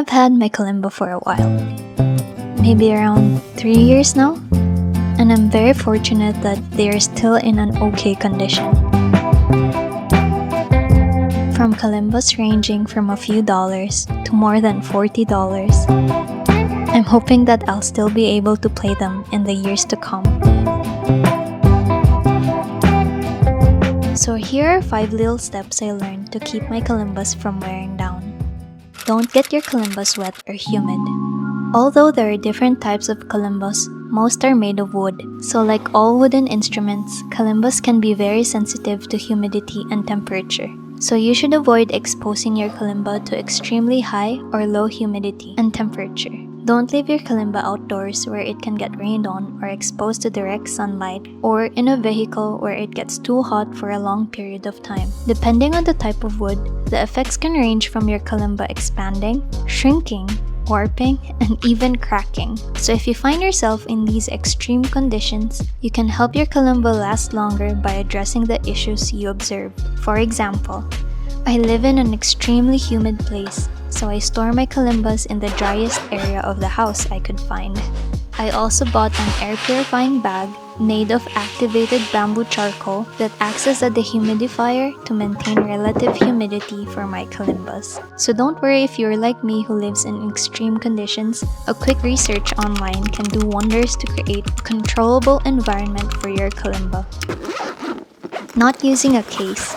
I've had my kalimba for a while, maybe around 3 years now, and I'm very fortunate that they are still in an okay condition. From kalimbas ranging from a few dollars to more than $40, I'm hoping that I'll still be able to play them in the years to come. So here are 5 little steps I learned to keep my kalimbas from wearing down. Don't get your kalimbas wet or humid. Although there are different types of kalimbas, most are made of wood. So like all wooden instruments, kalimbas can be very sensitive to humidity and temperature. So you should avoid exposing your kalimba to extremely high or low humidity and temperature. Don't leave your kalimba outdoors where it can get rained on or exposed to direct sunlight, or in a vehicle where it gets too hot for a long period of time. Depending on the type of wood, the effects can range from your kalimba expanding, shrinking, warping, and even cracking. So if you find yourself in these extreme conditions, you can help your kalimba last longer by addressing the issues you observe. For example, I live in an extremely humid place, so I store my kalimbas in the driest area of the house I could find. I also bought an air purifying bag made of activated bamboo charcoal that acts as a dehumidifier to maintain relative humidity for my kalimbas. So don't worry if you're like me who lives in extreme conditions. A quick research online can do wonders to create a controllable environment for your kalimba. Not using a case.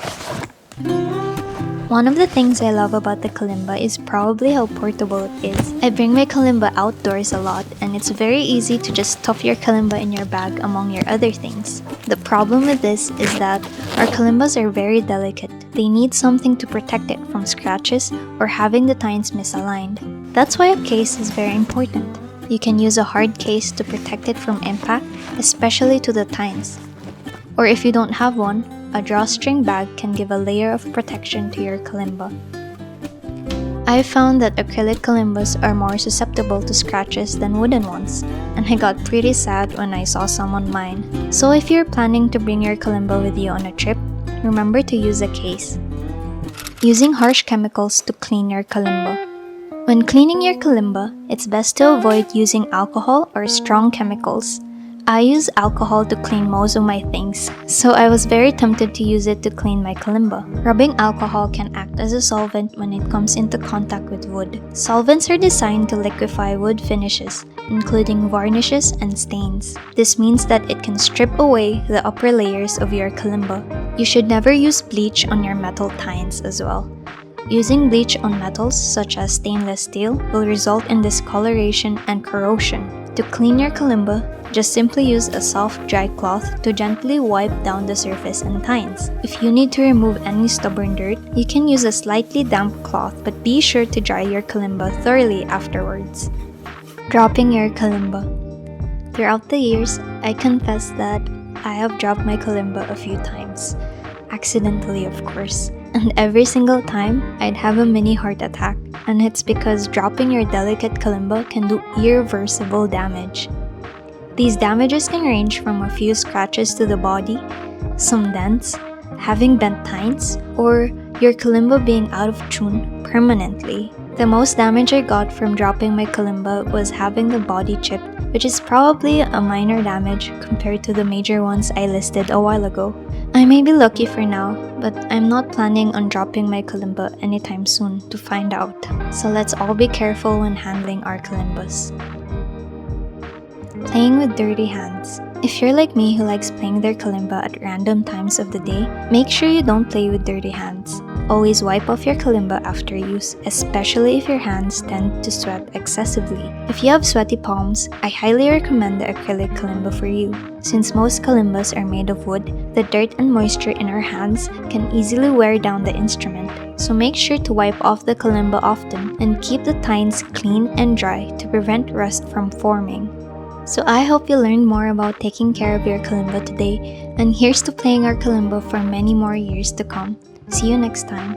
One of the things I love about the kalimba is probably how portable it is. I bring my kalimba outdoors a lot, and it's very easy to just stuff your kalimba in your bag among your other things. The problem with this is that our kalimbas are very delicate. They need something to protect it from scratches or having the tines misaligned. That's why a case is very important. You can use a hard case to protect it from impact, especially to the tines. Or if you don't have one, a drawstring bag can give a layer of protection to your kalimba. I've found that acrylic kalimbas are more susceptible to scratches than wooden ones, and I got pretty sad when I saw some on mine. So if you're planning to bring your kalimba with you on a trip, remember to use a case. Using harsh chemicals to clean your kalimba. When cleaning your kalimba, it's best to avoid using alcohol or strong chemicals. I use alcohol to clean most of my things, so I was very tempted to use it to clean my kalimba. Rubbing alcohol can act as a solvent when it comes into contact with wood. Solvents are designed to liquefy wood finishes, including varnishes and stains. This means that it can strip away the upper layers of your kalimba. You should never use bleach on your metal tines as well. Using bleach on metals such as stainless steel will result in discoloration and corrosion. To clean your kalimba, just simply use a soft dry cloth to gently wipe down the surface and tines. If you need to remove any stubborn dirt, you can use a slightly damp cloth, but be sure to dry your kalimba thoroughly afterwards. Dropping your kalimba. Throughout the years, I confess that I have dropped my kalimba a few times. Accidentally, of course. And every single time, I'd have a mini heart attack. And it's because dropping your delicate kalimba can do irreversible damage. These damages can range from a few scratches to the body, some dents, having bent tines, or your kalimba being out of tune permanently. The most damage I got from dropping my kalimba was having the body chipped, which is probably a minor damage compared to the major ones I listed a while ago. I may be lucky for now, but I'm not planning on dropping my kalimba anytime soon to find out. So let's all be careful when handling our kalimbas. Playing with dirty hands. If you're like me who likes playing their kalimba at random times of the day, make sure you don't play with dirty hands. Always wipe off your kalimba after use, especially if your hands tend to sweat excessively. If you have sweaty palms, I highly recommend the acrylic kalimba for you. Since most kalimbas are made of wood, the dirt and moisture in our hands can easily wear down the instrument. So make sure to wipe off the kalimba often and keep the tines clean and dry to prevent rust from forming. So I hope you learned more about taking care of your kalimba today, and here's to playing our kalimba for many more years to come. See you next time.